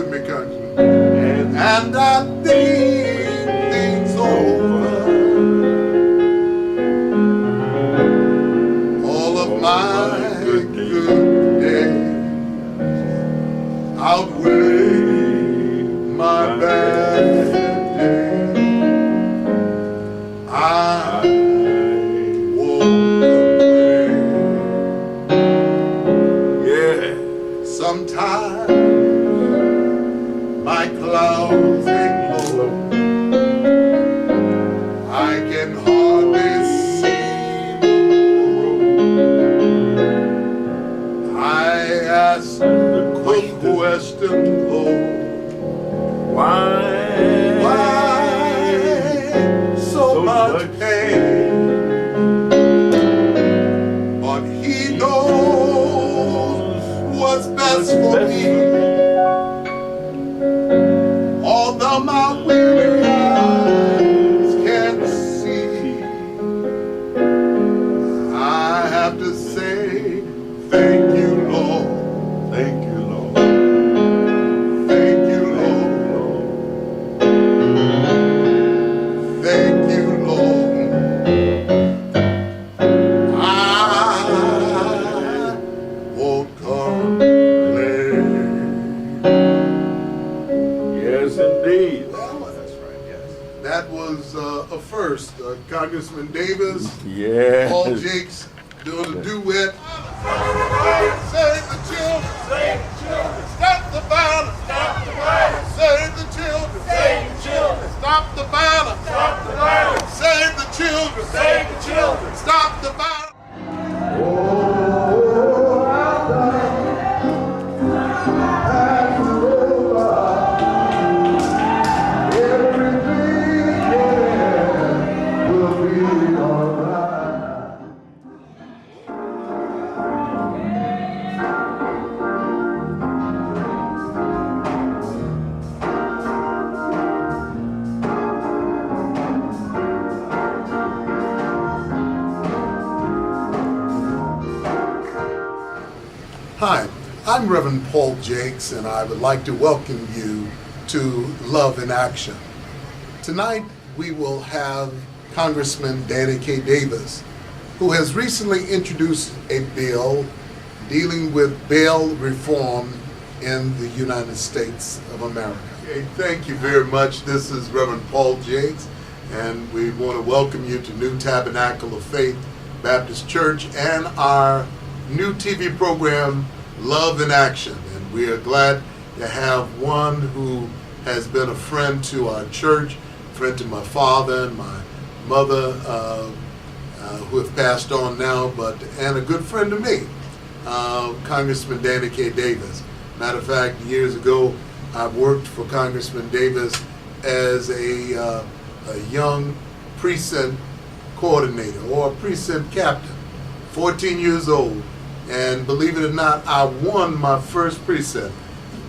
with me, country. And I think things over. All of my good days outweigh my bad days. I won't complain. Yeah, sometimes my clouds hang low. I can hardly see the road. I ask the question, Lord, why so much pain? But He knows what's best for me. Although my weary eyes can't see, I have to say thank you, Lord. Thank you, Lord. Thank you, Lord. Thank you, Lord. I won't complain. Yes, indeed. Well, that's right, yes. That was a first. Congressman Davis, Yes. Paul Jakes doing a duet. Save the children. Save the children. Stop the violence. Stop the violence. Save the children. Save the children. Stop the violence. Stop the violence. Save the children. Save the children. Stop the violence. Hi, I'm Reverend Paul Jakes, and I would like to welcome you to Love in Action. Tonight, we will have Congressman Danny K. Davis, who has recently introduced a bill dealing with bail reform in the United States of America. Okay, thank you very much. This is Reverend Paul Jakes, and we want to welcome you to New Tabernacle of Faith Baptist Church and our new TV program, Love in Action. And we are glad to have one who has been a friend to our church, friend to my father and my mother, who have passed on now, and a good friend to me, Congressman Danny K. Davis. Matter of fact, years ago, I worked for Congressman Davis as a young precinct coordinator or a precinct captain, 14 years old. And believe it or not, I won my first precinct,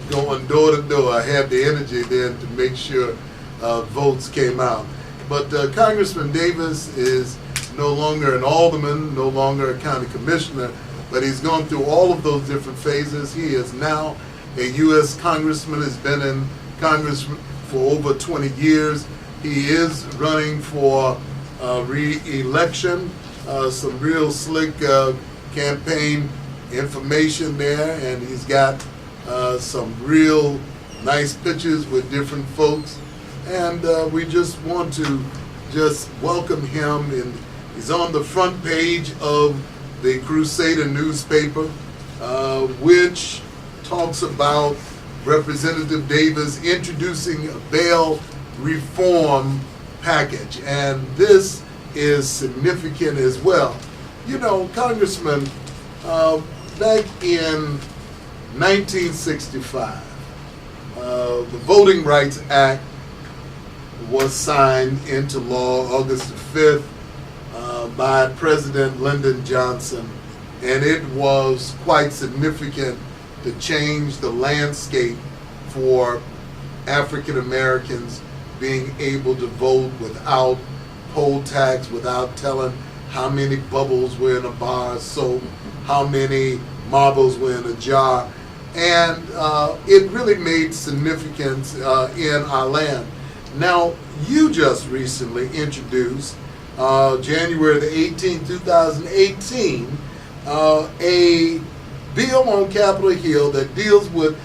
going door to door. I had the energy then to make sure votes came out. But Congressman Davis is no longer an alderman, no longer a county commissioner, but he's gone through all of those different phases. He is now a U.S. congressman, has been in Congress for over 20 years. He is running for re-election, some real slick campaign information there, and he's got some real nice pictures with different folks, and we just want to just welcome him. And he's on the front page of the Crusader newspaper, which talks about Representative Davis introducing a bail reform package, and this is significant as well. You know, Congressman, back in 1965, the Voting Rights Act was signed into law August the 5th by President Lyndon Johnson, and it was quite significant to change the landscape for African Americans being able to vote without poll tax, without telling how many bubbles were in a bar of soap, how many marbles were in a jar. and it really made significance in our land. Now, you just recently introduced, January the 18th, 2018, a bill on Capitol Hill that deals with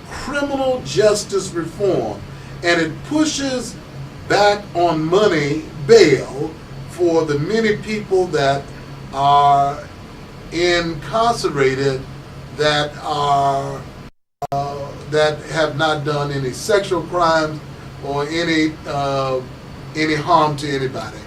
criminal justice reform, and it pushes back on money bail for the many people that are incarcerated that are that have not done any sexual crimes or any harm to anybody.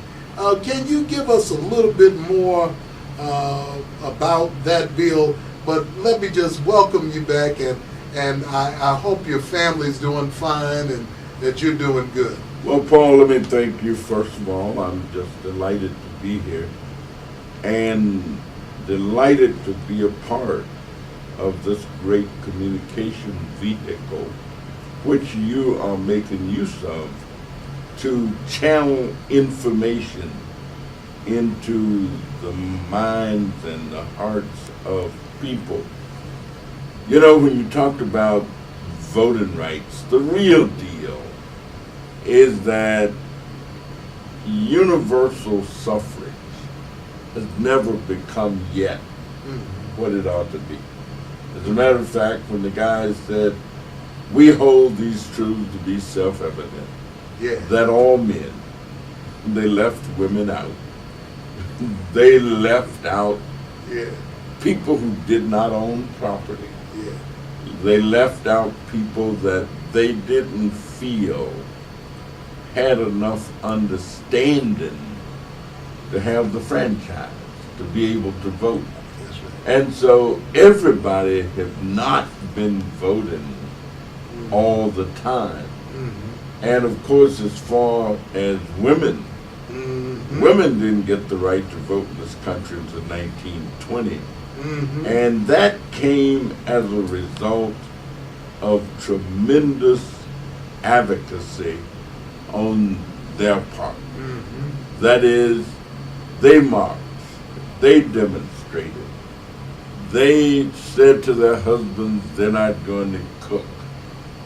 Can you give us a little bit more about that bill? But let me just welcome you back, and I hope your family's doing fine and that you're doing good. Well, Paul, let me thank you first of all. I'm just delighted to be here and delighted to be a part of this great communication vehicle which you are making use of to channel information into the minds and the hearts of people. You know, when you talked about voting rights, the real deal is that universal suffrage has never become yet what it ought to be. As a matter of fact, when the guys said, we hold these truths to be self-evident, that all men, they left women out. They left out people who did not own property. They left out people that they didn't feel had enough understanding to have the franchise, to be able to vote. And so everybody have not been voting all the time. And of course, as far as women, women didn't get the right to vote in this country until 1920. And that came as a result of tremendous advocacy on their part. That is, they marched, they demonstrated, they said to their husbands they're not going to cook.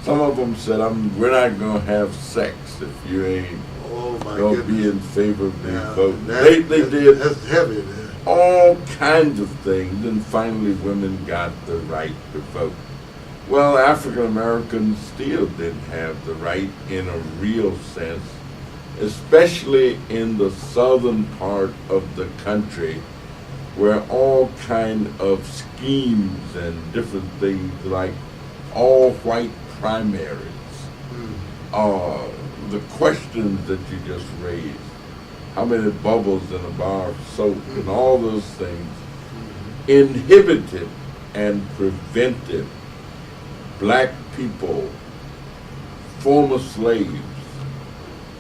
Some of them said, we're not going to have sex if you ain't going to be in favor of the vote. They did that's heavy, man. All kinds of things, and finally women got the right to vote. Well, African Americans still didn't have the right in a real sense, especially in the southern part of the country, where all kind of schemes and different things like all white primaries, the questions that you just raised, how many bubbles in a bar of soap, and all those things inhibited and prevented black people, former slaves,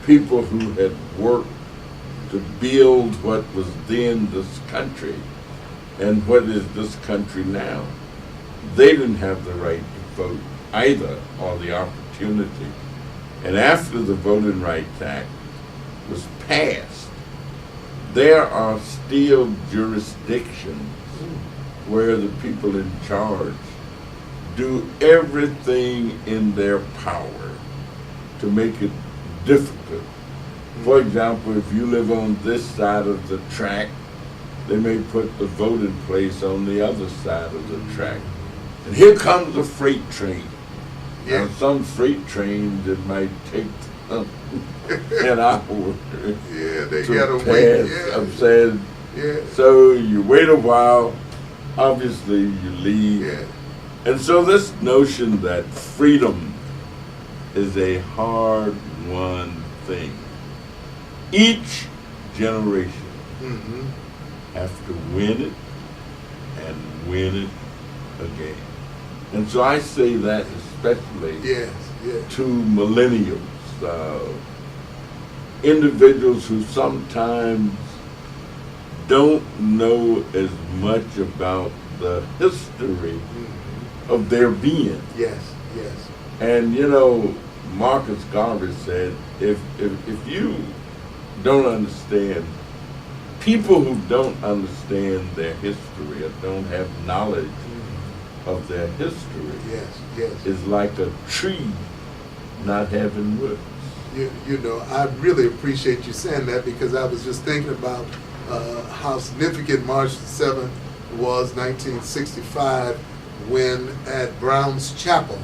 people who had worked to build what was then this country and what is this country now. They didn't have the right to vote either, or the opportunity. And after the Voting Rights Act was passed, there are still jurisdictions where the people in charge do everything in their power to make it difficult. For example, if you live on this side of the track, they may put the voting place on the other side of the track. And here comes a freight train. Now, some freight trains, it might take an hour they to gotta pass. wait. I'm saying, so you wait a while, obviously you leave. And so this notion that freedom is a hard-won thing. Each generation have to win it and win it again. And so I say that especially to millennials, individuals who sometimes don't know as much about the history of their being. And you know, Marcus Garvey said, if you don't understand, people who don't understand their history or don't have knowledge of their history Yes. is like a tree not having roots. You know, I really appreciate you saying that, because I was just thinking about how significant March the 7th was, 1965, when at Brown's Chapel,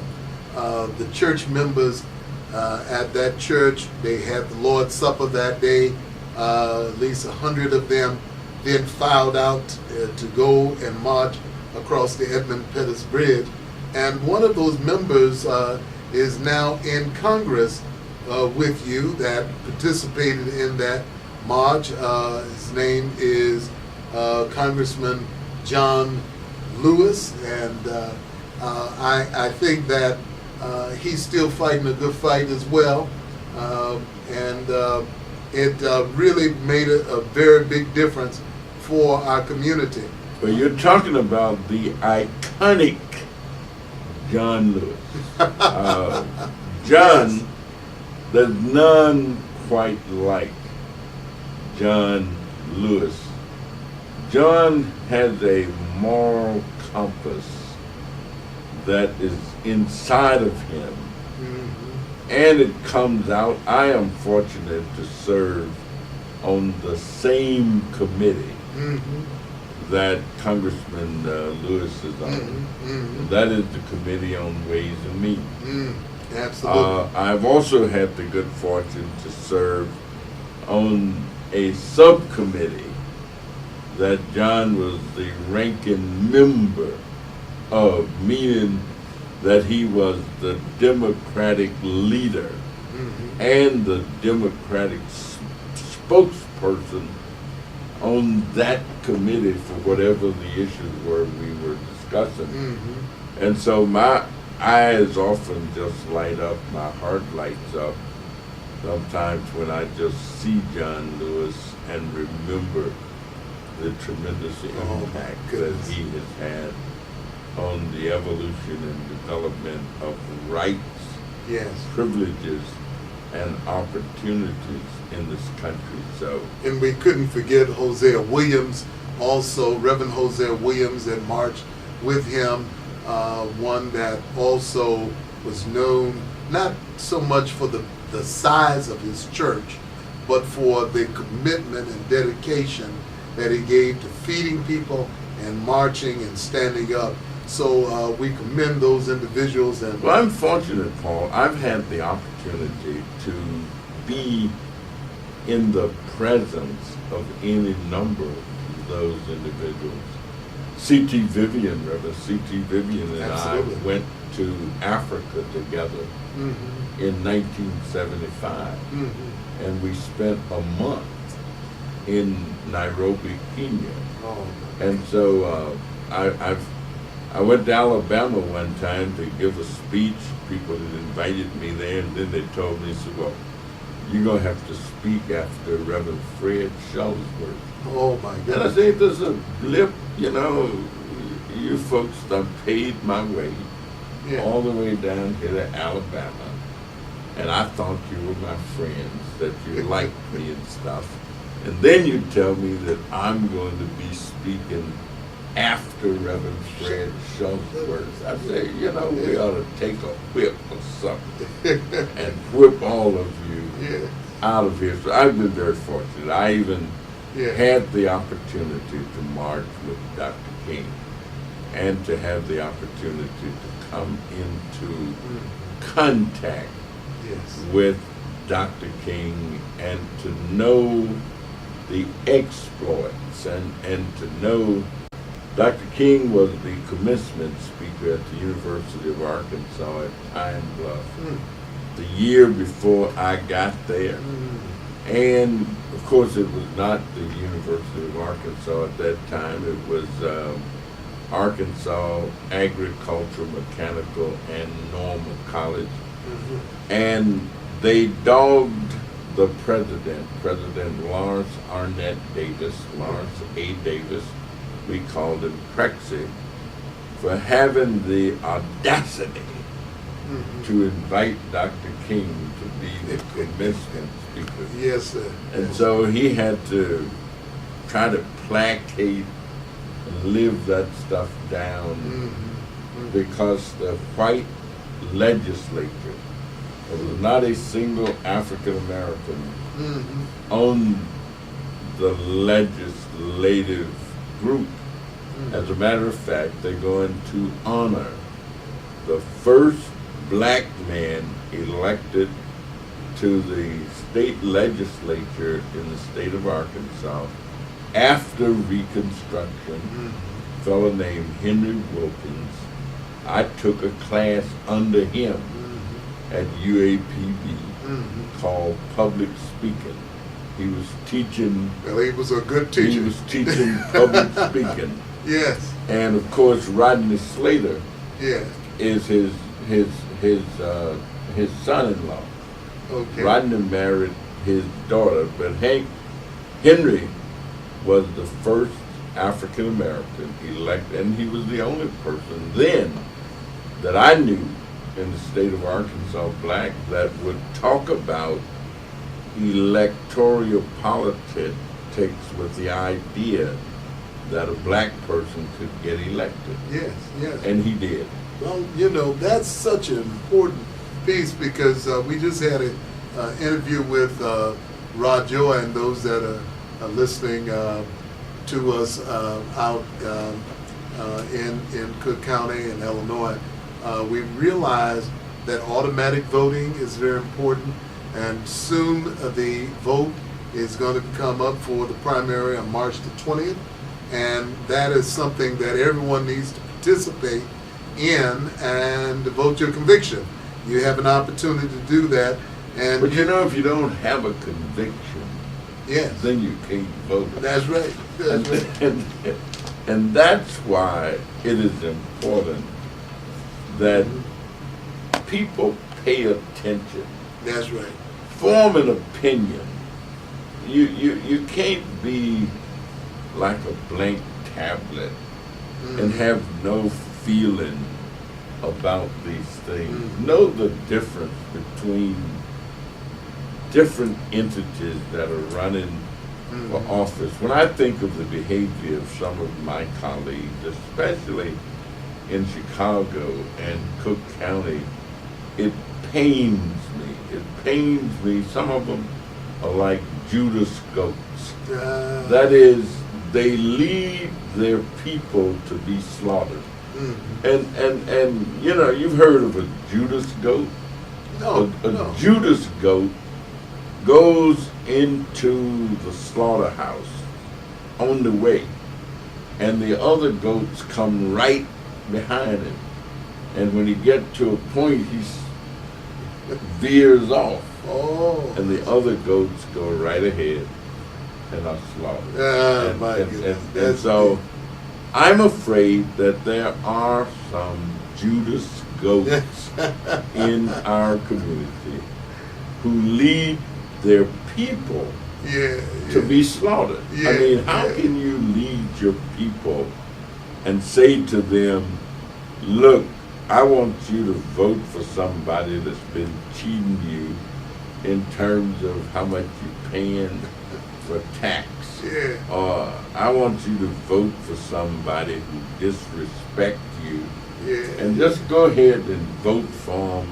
the church members at that church, they had the Lord's Supper that day. At least 100 of them then filed out to go and march across the Edmund Pettus Bridge. And one of those members is now in Congress with you that participated in that march. His name is Congressman John Lewis, and I think that he's still fighting a good fight as well. It really made a very big difference for our community. But you're talking about the iconic John Lewis. John, there's none quite like John Lewis. John has a moral compass that is inside of him, and it comes out. I am fortunate to serve on the same committee that Congressman Lewis is on. And that is the Committee on Ways and Means. Absolutely. I've also had the good fortune to serve on a subcommittee that John was the ranking member of, meaning that he was the Democratic leader and the Democratic spokesperson on that committee for whatever the issues were we were discussing. And so my eyes often just light up, my heart lights up sometimes when I just see John Lewis and remember the tremendous impact that he has had on the evolution and development of rights, privileges, and opportunities in this country. So, and we couldn't forget Hosea Williams, also Reverend Hosea Williams, that marched with him, one that also was known not so much for the size of his church, but for the commitment and dedication that he gave to feeding people and marching and standing up. So we commend those individuals. And well, I'm fortunate, Paul. I've had the opportunity to be in the presence of any number of those individuals. C.T. Vivian, Reverend C.T. Vivian and Absolutely. I went to Africa together in 1975, and we spent a month in Nairobi, Kenya. And so I went to Alabama one time to give a speech. People had invited me there, and then they told me, so, well, you're going to have to speak after Reverend Fred Shuttlesworth. Oh, my And I goodness. said, there's a blip, you know, you folks done paid my way all the way down here to Alabama. And I thought you were my friends, that you liked me and stuff. And then you tell me that I'm going to be speaking after Reverend Fred Shuttlesworth. I say, you know, we ought to take a whip or something and whip all of you out of here. So I've been very fortunate. I even had the opportunity to march with Dr. King and to have the opportunity to come into contact with Dr. King and to know the exploits and to know Dr. King was the commencement speaker at the University of Arkansas at Pine Bluff the year before I got there. And of course it was not the University of Arkansas at that time. It was Arkansas Agricultural, Mechanical, and Normal College. And they dogged the president, President Lawrence Arnett Davis, Lawrence A. Davis, we called him Prexy, for having the audacity to invite Dr. King to be the commencement speaker. Yes, sir. And so he had to try to placate and live that stuff down because the white legislature, there was not a single African American on the legislative group. As a matter of fact, they're going to honor the first black man elected to the state legislature in the state of Arkansas after Reconstruction, a fellow named Henry Wilkins. I took a class under him at UAPB called Public Speaking. He was teaching. Well, he was a good teacher. He was teaching public speaking. Yes. And of course, Rodney Slater Yes. is his son-in-law. Okay. Rodney married his daughter, but Henry was the first African American elected, and he was the only person then that I knew in the state of Arkansas, black, that would talk about electoral politics with the idea that a black person could get elected. Yes, yes. And he did. Well, you know, that's such an important piece because we just had an interview with Rod Joy and those that are listening to us out in Cook County in Illinois. We realized that automatic voting is very important, and soon the vote is going to come up for the primary on March the 20th, and that is something that everyone needs to participate in and to vote your conviction. You have an opportunity to do that. And But you know, if you don't have a conviction, yes, then you can't vote. that's right. That's right. And that's why it is important that people pay attention, That's right. form an opinion. You can't be like a blank tablet and have no feeling about these things. Know the difference between different entities that are running for office. When I think of the behavior of some of my colleagues, especially in Chicago and Cook County, it pains me. It pains me. Some of them are like Judas goats. That is, they lead their people to be slaughtered. And you know, you've heard of a Judas goat? No, A no. Judas goat goes into the slaughterhouse on the way, and the other goats come right behind him. And when he gets to a point, he veers off, Oh. and the other goats go right ahead and are slaughtered. Ah, and, my and, goodness. and That's so I'm afraid that there are some Judas goats in our community who lead their people yeah, to yeah. be slaughtered. Yeah, I mean, how yeah. can you lead your people and say to them, look, I want you to vote for somebody that's been cheating you in terms of how much you're paying for tax. Yeah. Or I want you to vote for somebody who disrespects you, Yeah. and just go ahead and vote for them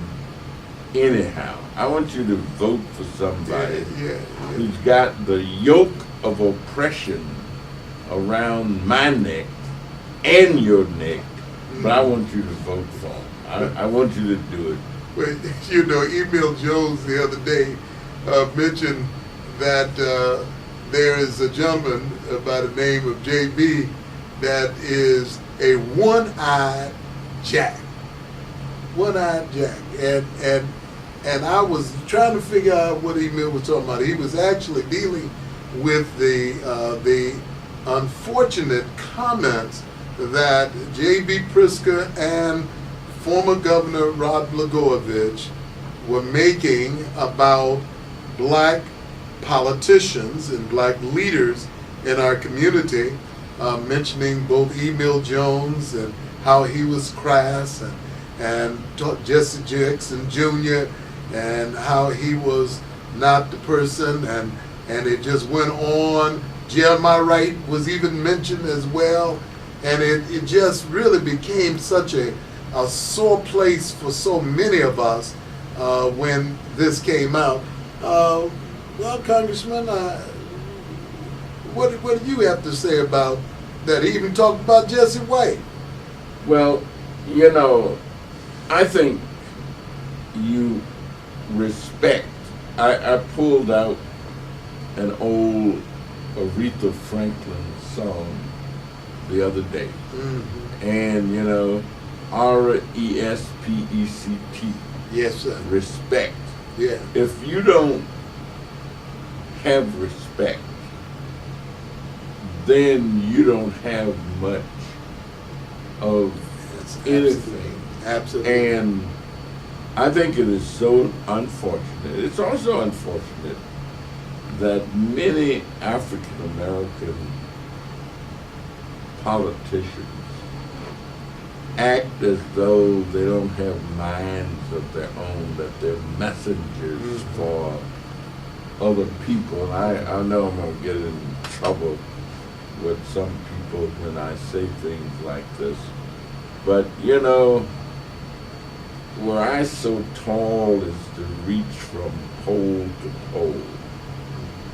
anyhow. I want you to vote for somebody yeah. who's got the yoke of oppression around my neck and your neck, but I want you to vote for him. I want you to do it. Well, you know, Emil Jones the other day mentioned that there is a gentleman by the name of JB that is a one-eyed Jack. One-eyed Jack. And I was trying to figure out what Emil was talking about. He was actually dealing with the unfortunate comments that J.B. Pritzker and former Governor Rod Blagojevich were making about black politicians and black leaders in our community, mentioning both Emil Jones and how he was crass, and Jesse Jackson Jr., and how he was not the person, and it just went on. Jeremiah Wright was even mentioned as well, and it just really became such a a sore place for so many of us when this came out. Well, Congressman, what do you have to say about that? He even talked about Jesse White. Well, you know, I think you respect. I pulled out an old Aretha Franklin song the other day. Mm-hmm. And, you know, RESPECT. Yes, sir. Respect. Yeah. If you don't have respect, then you don't have much of Yes, anything. Absolutely. And I think it is so unfortunate. It's also unfortunate that many African American politicians act as though they don't have minds of their own, that they're messengers for other people. And I know I'm going to get in trouble with some people when I say things like this. But, you know, were I so tall as to reach from pole to pole,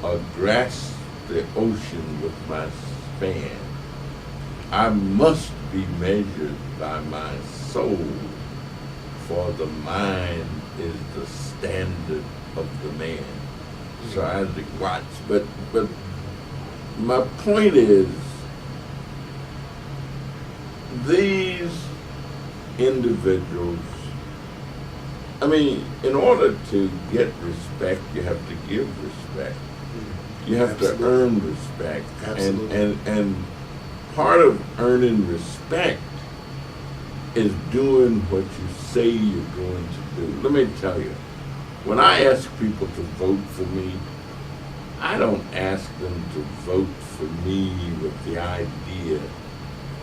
or grasp the ocean with my span, I must be measured by my soul, for the mind is the standard of the man. Sir Isaac Watts. But my point is, these individuals, I mean, in order to get respect, you have to give respect. You have Absolutely. to earn respect. Absolutely. And part of earning respect is doing what you say you're going to do. Let me tell you, when I ask people to vote for me, I don't ask them to vote for me with the idea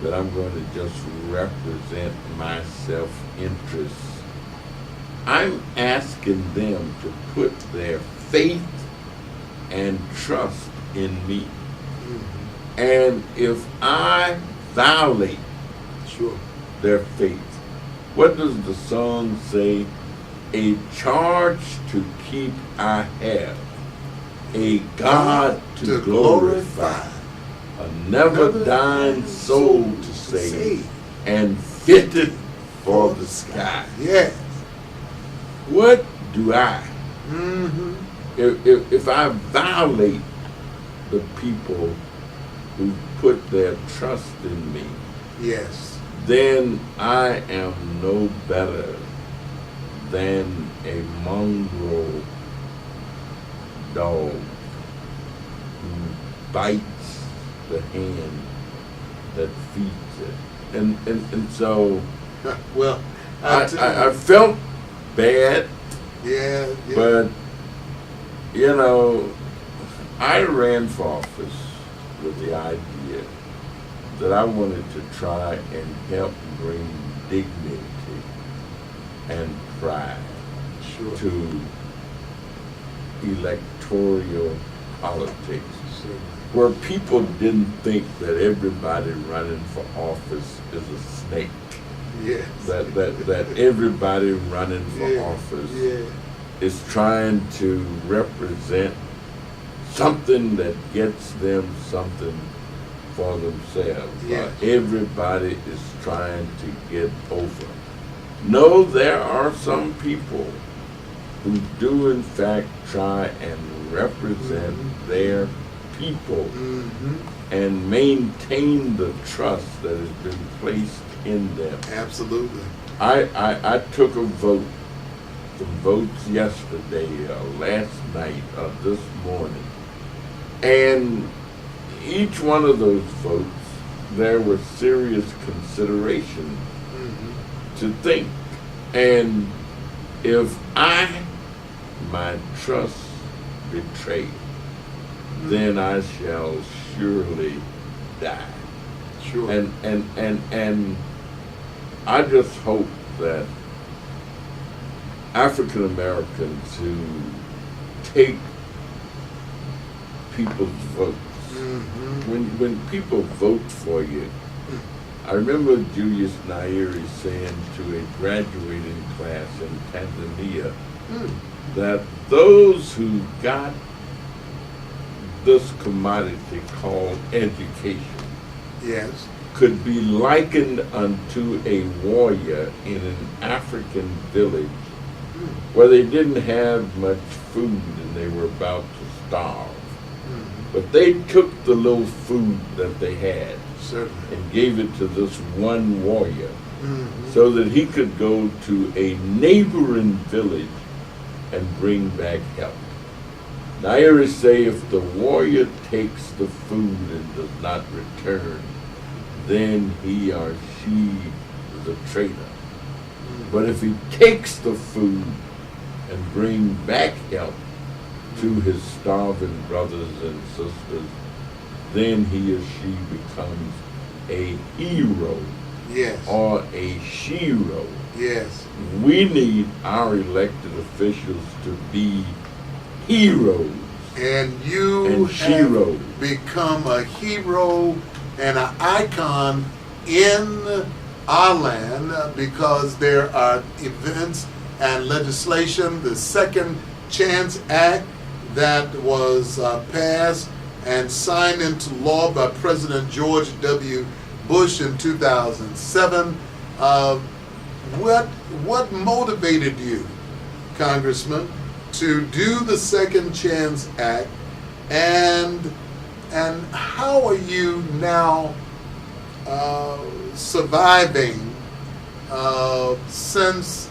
that I'm going to just represent my self-interests. I'm asking them to put their faith and trust in me. Mm-hmm. And if I violate Sure. their faith, what does the song say? A charge to keep I have, a God to glorify, a never dying soul to save, and fitted for the sky. Yes. What do I, Mm-hmm. if I violate the people who put their trust in me, Yes. then I am no better than a mongrel dog who bites the hand that feeds it. And so Well, I felt bad, yeah. but you know, I ran for office with the idea that I wanted to try and help bring dignity and pride Sure. to electoral politics, Sure. where people didn't think that everybody running for office is a snake, Yes. that everybody running for Yeah. office Yeah. is trying to represent something that gets them something for themselves. Yes. Everybody is trying to get over. No, there are some people who do in fact try and represent their people Mm-hmm. and maintain the trust that has been placed in them. Absolutely. I took a vote, some votes yesterday, last night, this morning, and each one of those votes, there was serious consideration Mm-hmm. to think. And if my trust betrayed, then I shall surely die. Sure. And I just hope that African Americans who take people's votes, Mm-hmm. when people vote for you, I remember Julius Nyerere saying to a graduating class in Tanzania that those who got this commodity called education Yes. could be likened unto a warrior in an African village where they didn't have much food and they were about to starve. But they took the little food that they had Certainly. and gave it to this one warrior so that he could go to a neighboring village and bring back help. Nyerere say if the warrior takes the food and does not return, then he or she is a traitor. But if he takes the food and brings back help to his starving brothers and sisters, then he or she becomes a hero Yes. or a shero. Yes. We need our elected officials to be heroes And you and have sheroes. become a hero and an icon in our land because there are events and legislation, the Second Chance Act that was passed and signed into law by President George W. Bush in 2007. What motivated you, Congressman, to do the Second Chance Act, and how are you now surviving since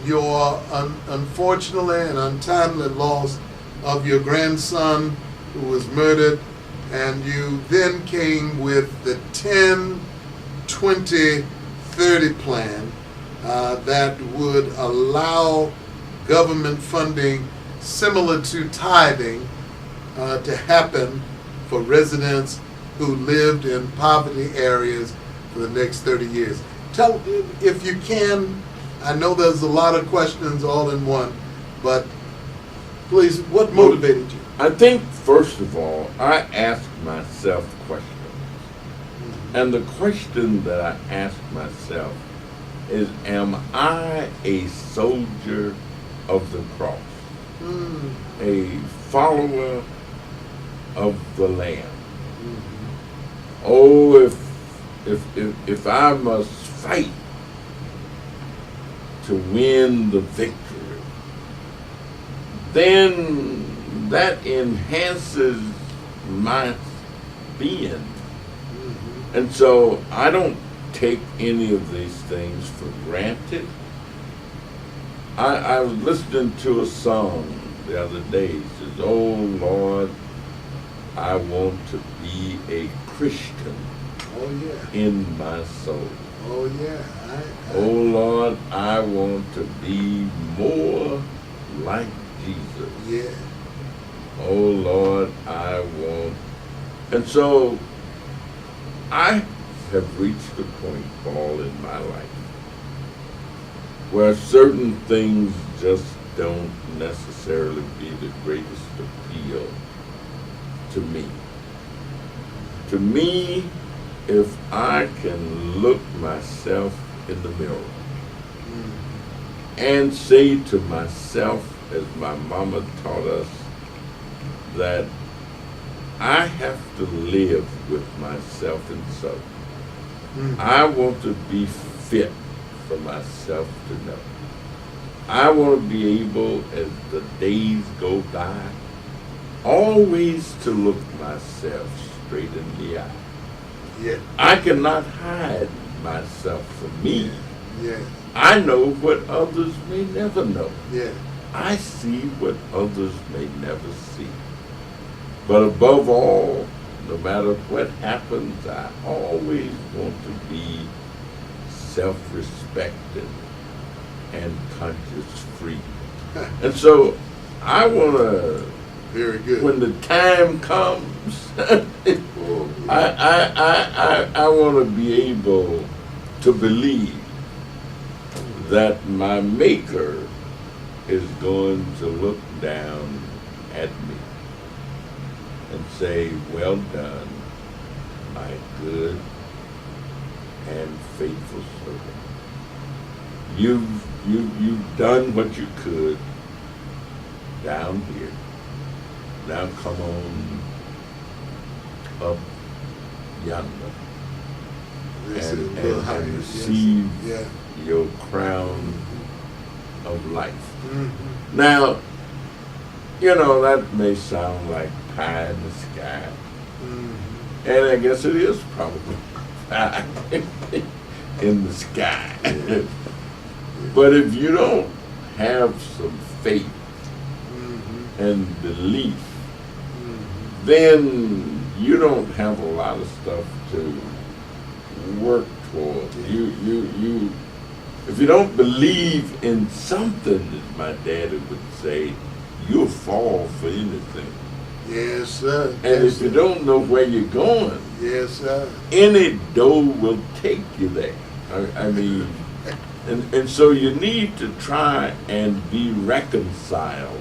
your unfortunately and untimely loss of your grandson who was murdered, and you then came with the 10-20-30 plan that would allow government funding similar to tithing to happen for residents who lived in poverty areas for the next 30 years. Tell, if you can, I know there's a lot of questions all in one, but please, what motivated you? I think, first of all, I asked myself questions. And the question that I asked myself is, am I a soldier of the cross? A follower of the Lamb? Oh, if I must fight to win the victory, then that enhances my being. And so I don't take any of these things for granted. I was listening to a song the other day. It says, "Oh Lord, I want to be a Christian Oh yeah. in my soul. Oh yeah. Oh Lord, I want to be more like Jesus. Yeah. Oh Lord, I want." And so I have reached a point, Paul, in my life where certain things just don't necessarily be the greatest appeal to me. To me, if I can look myself in the mirror and say to myself, as my mama taught us, that I have to live with myself and so. I want to be fit for myself to know. I want to be able, as the days go by, always to look myself straight in the eye. Yeah. I cannot hide myself from me. Yeah. I know what others may never know. Yeah. I see what others may never see. But above all, no matter what happens, I always want to be self-respected and conscience-free. And so I want to, Very good. when the time comes, I want to be able to believe that my Maker is going to look down at me and say, "Well done, my good and faithful servant. You've done what you could down here. Now come on up yonder This is a and, little and, higher, and yes. receive Yeah. your crown of life. Mm-hmm. Now, you know, that may sound like pie in the sky. Mm-hmm. And I guess it is probably pie in the sky. But if you don't have some faith Mm-hmm. and belief, Mm-hmm. then you don't have a lot of stuff to work toward. You if you don't believe in something, as my daddy would say, you'll fall for anything. Yes, sir. And Yes, if you sir. don't know where you're going, Yes, sir. any door will take you there. I mean, and so you need to try and be reconciled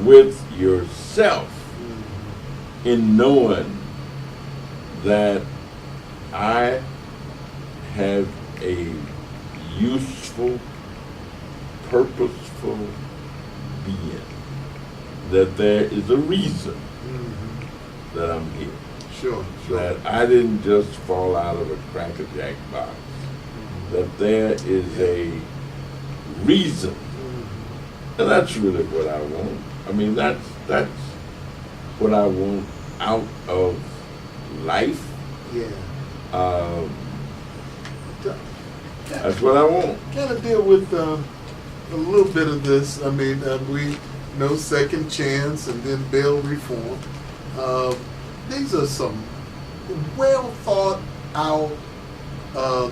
with yourself Mm-hmm. in knowing that I have a useful, purposeful being. That there is a reason Mm-hmm. that I'm here. Sure, sure. That I didn't just fall out of a Cracker Jack box. Mm-hmm. That there is a reason. Mm-hmm. And that's really what I want. I mean, that's what I want out of life. Yeah. That's what I want. Kind of deal with a little bit of this. I mean, we know second chance and then bail reform. These are some well thought out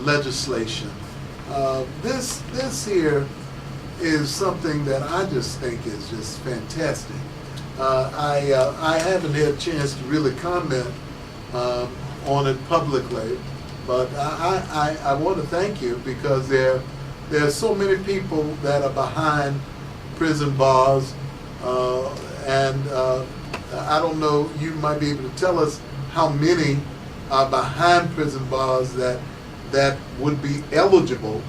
legislation. This here is something that I just think is just fantastic. I haven't had a chance to really comment on it publicly, but I want to thank you because there are so many people that are behind prison bars, and I don't know, you might be able to tell us how many are behind prison bars that would be eligible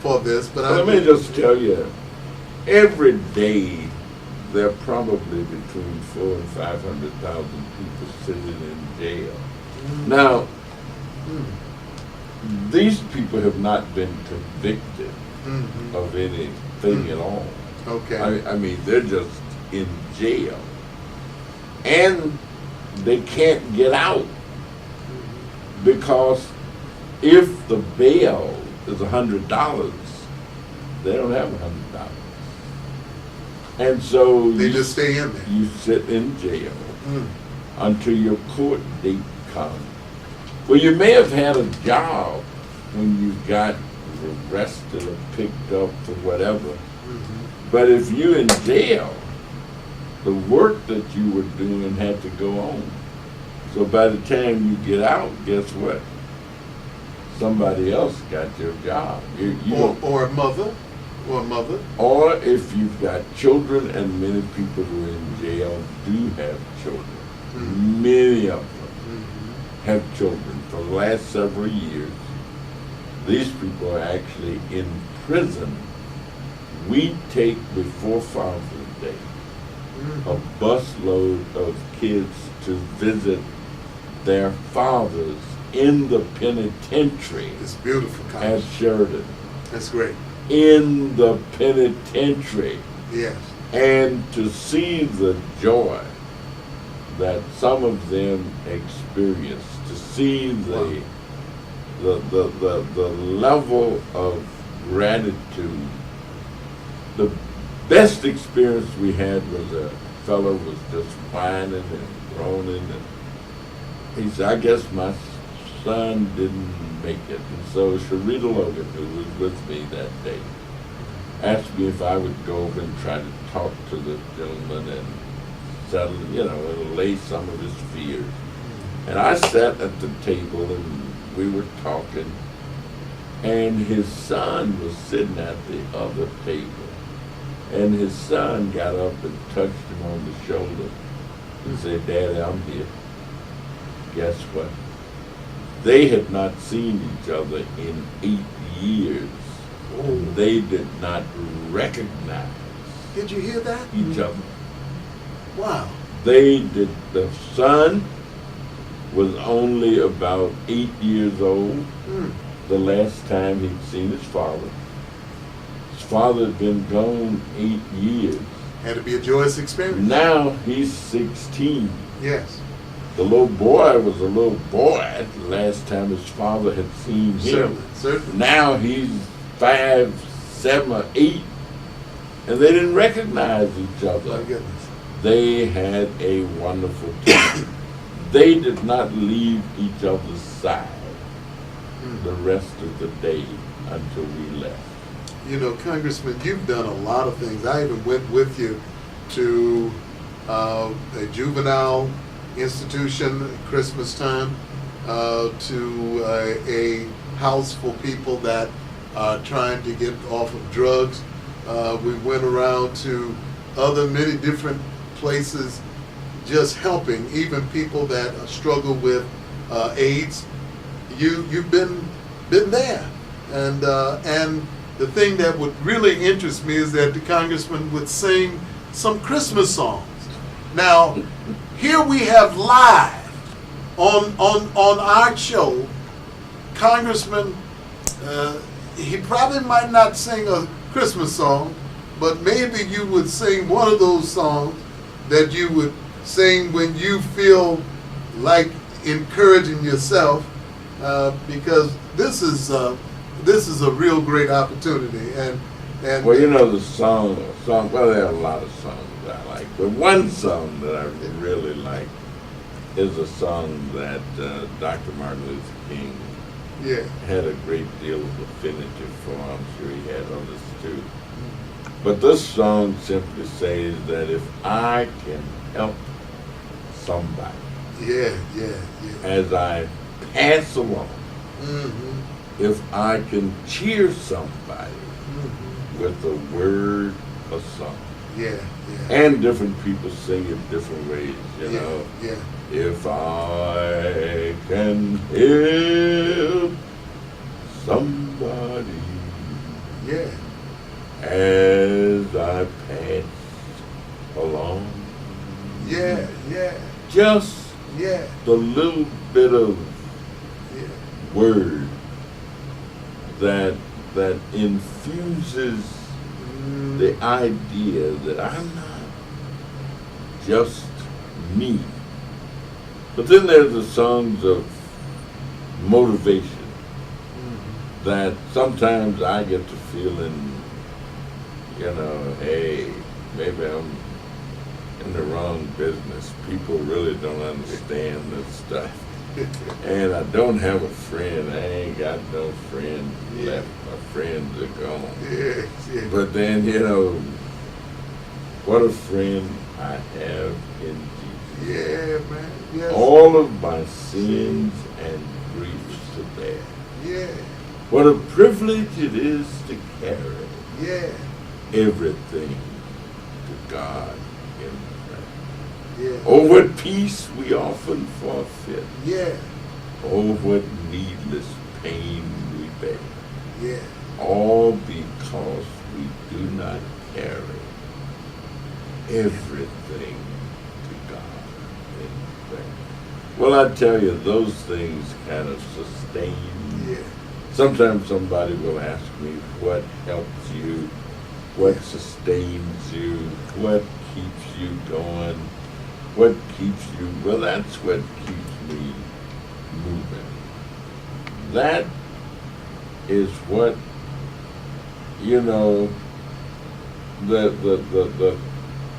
for this. But Let me just tell you, every day there are probably between 400,000 and 500,000 people sitting in jail. Now, these people have not been convicted Mhm. of anything at all. Okay. I mean, they're just in jail. And they can't get out because if the bail is $100, they don't have $100. And so They you, just stay in there. you sit in jail Mm. until your court date comes. Well, you may have had a job when you got arrested or picked up or whatever, Mhm. but if you're in jail, the work that you were doing had to go on. So by the time you get out, guess what? Somebody else got your job. You Or a mother, or if you've got children, and many people who are in jail do have children. Mhm. Many of them Mhm. have children. For the last several years, these people are actually in prison. We take, before Father's Day, Mhm. a busload of kids to visit their fathers in the penitentiary It's beautiful, at Congress. Sheridan. That's great. In the penitentiary. Yes. And to see the joy that some of them experience, to see the level of gratitude. The best experience we had was a fellow was just whining and groaning, and he said, "I guess my son didn't make it." And so Sharita Logan, who was with me that day, asked me if I would go over and try to talk to the gentleman and settle, and allay some of his fears. And I sat at the table and we were talking, and his son was sitting at the other table. And his son got up and touched him on the shoulder and said, "Daddy, I'm here. Guess what? They had not seen each other in 8 years. Oh. They did not recognize Did you hear that? each other. Wow. They did. The son was only about 8 years old Mm. the last time he'd seen his father. His father had been gone 8 years. Had to be a joyous experience. Now he's 16. Yes. The little boy was a little boy the last time his father had seen him. Certainly. Certainly. Now he's 5, 7, or 8, and they didn't recognize each My other. goodness. They had a wonderful time. They did not leave each other's side Mm. the rest of the day until we left. You know, Congressman, you've done a lot of things. I even went with you to a juvenile institution at Christmas time, to a house for people that are trying to get off of drugs. We went around to many different places, just helping even people that struggle with AIDS. You've been there, and the thing that would really interest me is that the congressman would sing some Christmas songs. Now, here we have live on our show, Congressman. He probably might not sing a Christmas song, but maybe you would sing one of those songs that you would sing when you feel like encouraging yourself, because this is a real great opportunity. And Well, you know the song. Well, there are a lot of songs I like, but one song that I really like is a song that Dr. Martin Luther King yeah, had a great deal of affinity for. I'm sure he had others too. But this song simply says that if I can help somebody yeah. as I pass along, Mm-hmm. if I can cheer somebody Mm-hmm. with a word, a song. Yeah. And different people sing it different ways, you Yeah, know. yeah. If I can help somebody Yeah. as I pass along, Yeah. just Yeah. the little bit of Yeah. word that infuses Mm. the idea that I'm not just me. But then there's the songs of motivation that sometimes I get to feeling, you know, hey, maybe I'm in the wrong business. People really don't understand this stuff. And I don't have a friend. I ain't got no friend left. My friends are gone. Yeah. But then, you know, what a friend I have in Jesus. Yeah, man. Yes. All of my sins and griefs to bear. Yeah. What a privilege it is to carry Yeah. everything to God in prayer. Yeah. Oh, what peace we often forfeit. Yeah. Oh, what needless pain we bear. Yeah. All because we do not carry everything to God in prayer. Well, I tell you, those things kind of sustain. Yeah. Sometimes somebody will ask me what helps you, what sustains you, what keeps you going, what keeps you, well, that's what keeps me moving. That is what, you know, the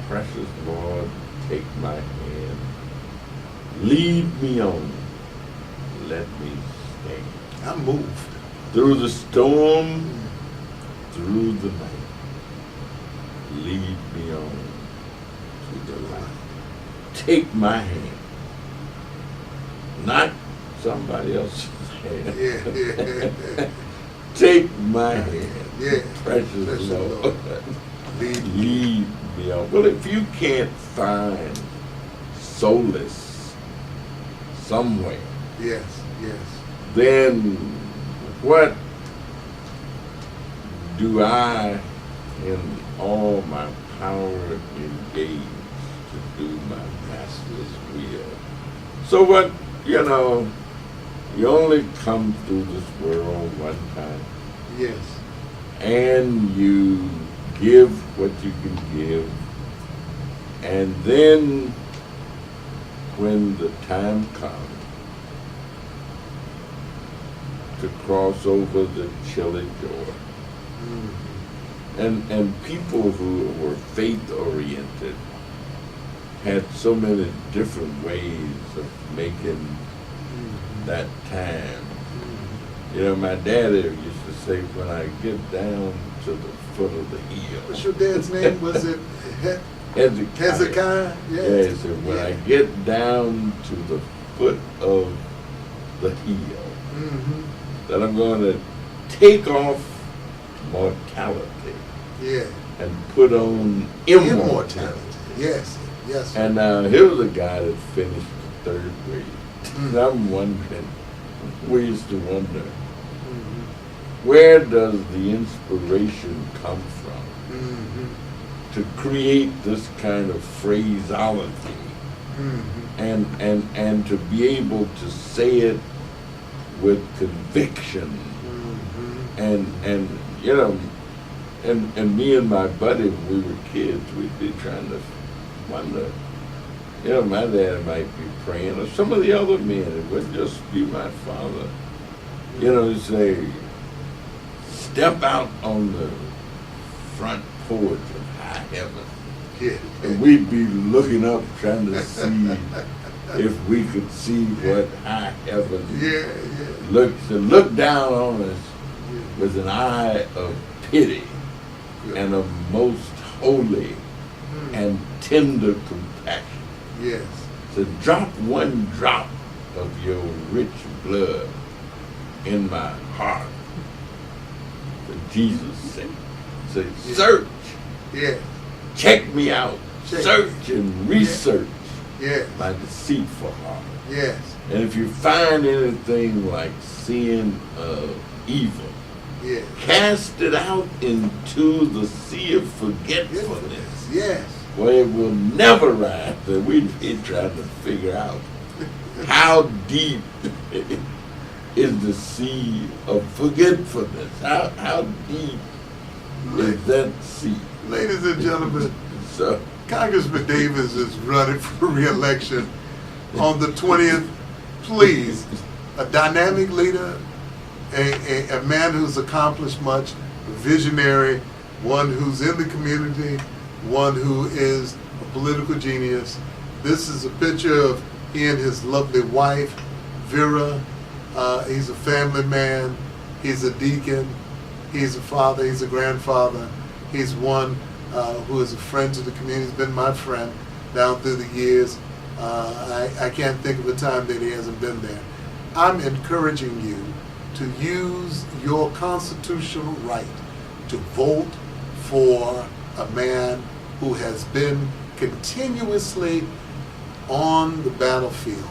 precious Lord, take my hand, lead me on, let me stand. I'm moved. Through the storm, through the night, lead me on to the light. Take my hand, not somebody else's hand. Yeah. Take my hand, Yeah. precious Precious Lord. Lord. Lead me. Lead me on. Well, if you can't find solace somewhere, Yes. then what do I, in all my power, engage to do my master's will? So what, you only come through this world one time, Yes. and you give what you can give, and then when the time comes to cross over the chilly shore, and people who were faith-oriented had so many different ways of making that time. My daddy used to say, when I get down to the foot of the hill. What's your dad's name? Was it Hezekiah. Hezekiah? Yeah, he said, when I get down to the foot of the hill, that I'm going to take off mortality Yeah. and put on immortality. Yes. Yes. And here was a guy that finished the third grade. And I'm wondering, we used to wonder, where does the inspiration come from to create this kind of phraseology and to be able to say it with conviction and me and my buddy, when we were kids, we'd be trying to wonder, my dad might be praying, or some of the other men, it would just be my father, to say, step out on the front porch of high heaven. Yeah. And we'd be looking up trying to see if we could see what high heaven looks, and look down on us with an eye of pity and a most holy and tender compassion. Yes. To drop one drop of your rich blood in my heart for Jesus' sake. Say, search. Yeah. Check me out. Check. Search and research Yes. my deceitful heart. Yes. And if you find anything like sin of evil, Yes. cast it out into the sea of forgetfulness. Yes. Well, it will never rise. And we'd be trying to figure out how deep is the sea of forgetfulness. How deep is that sea? Ladies and gentlemen, So, Congressman Davis is running for re-election on the 20th. Please, a dynamic leader, a man who's accomplished much, a visionary, one who's in the community, one who is a political genius. This is a picture of he and his lovely wife, Vera. He's a family man. He's a deacon. He's a father. He's a grandfather. He's one who is a friend to the community. He's been my friend down through the years. I can't think of a time that he hasn't been there. I'm encouraging you to use your constitutional right to vote for a man who has been continuously on the battlefield.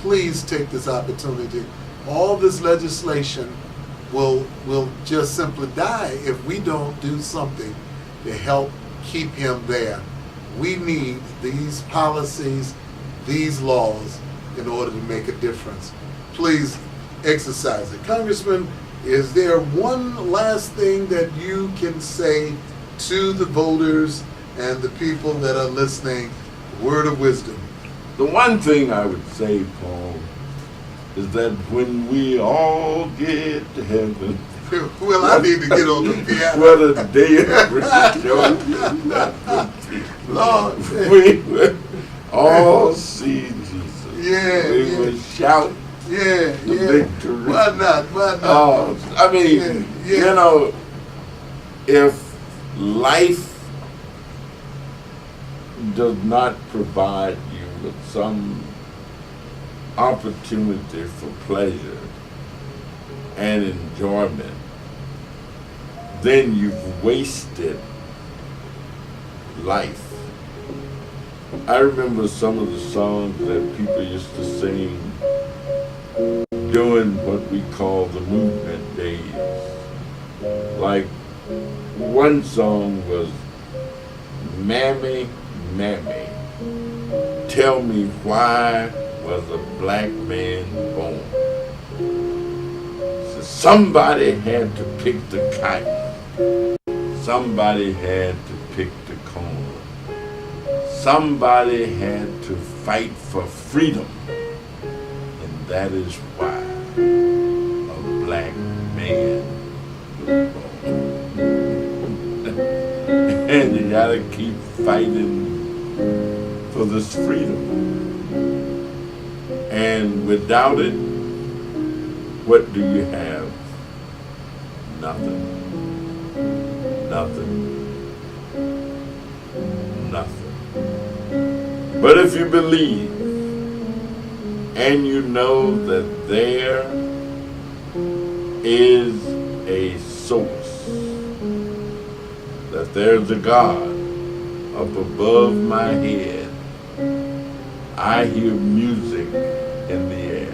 Please take this opportunity. All this legislation will just simply die if we don't do something to help keep him there. We need these policies, these laws, in order to make a difference. Please exercise it. Congressman, is there one last thing that you can say to the voters and the people that are listening? Word of wisdom. the one thing I would say, Paul, is that when we all get to heaven, Well, I need to get on the piano. what a day of rejoicing. Lord. We will all see Jesus. Yeah, We yeah. will shout Yeah, the yeah. victory. Why not? Why not? I mean, Yeah, yeah. you know, if life does not provide you with some opportunity for pleasure and enjoyment, then you've wasted life. I remember some of the songs that people used to sing during what we call the movement days. Like one song was Mammy, Mammy, tell me why was a black man born? So somebody had to pick the cotton. Somebody had to pick the corn. Somebody had to fight for freedom. And that is why a black man was born. And you gotta keep fighting for this freedom. And without it, what do you have? Nothing. Nothing. Nothing. But if you believe and you know that there is a source, that there's a God up above my head, I hear music in the air.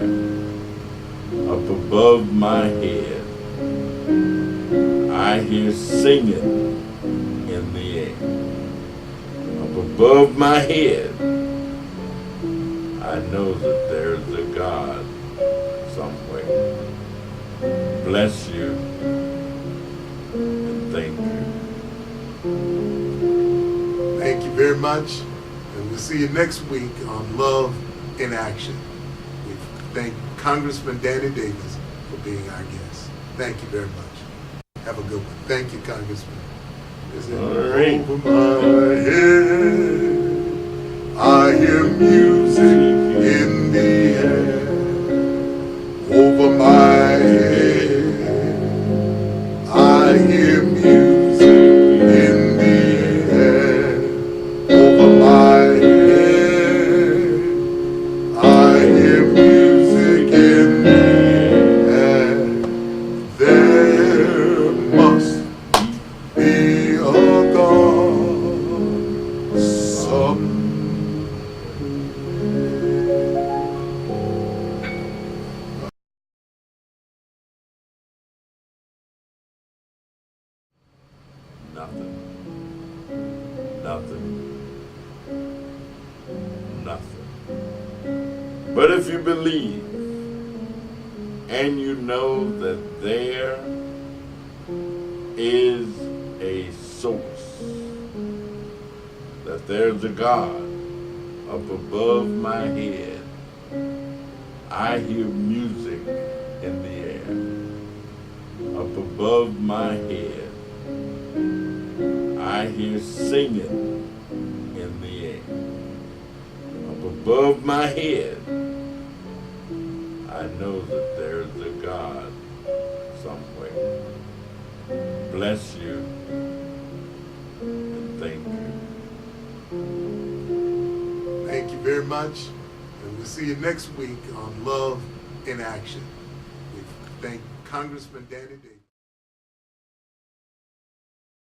Up above my head, I hear singing in the air. Up above my head, I know that there's a God somewhere. Bless you and thank you. Thank you very much. And we'll see you next week on Love in Action. We thank Congressman Danny Davis for being our guest. Thank you very much. Have a good one. Thank you, Congressman. All right. Over my head, I hear music in the air. Over my head, I hear music in the air. Over my head, I hear music in the air. There must be a God somewhere. Nothing. Nothing. Nothing. But if you believe and you know that there is a source, that there's a God up above my head, I hear music in the air. Up above my head, I hear singing in the air. Up above my head, I know that there's a God somewhere. Bless you and thank you. Thank you very much. And we'll see you next week on Love in Action. We thank Congressman Danny Davis.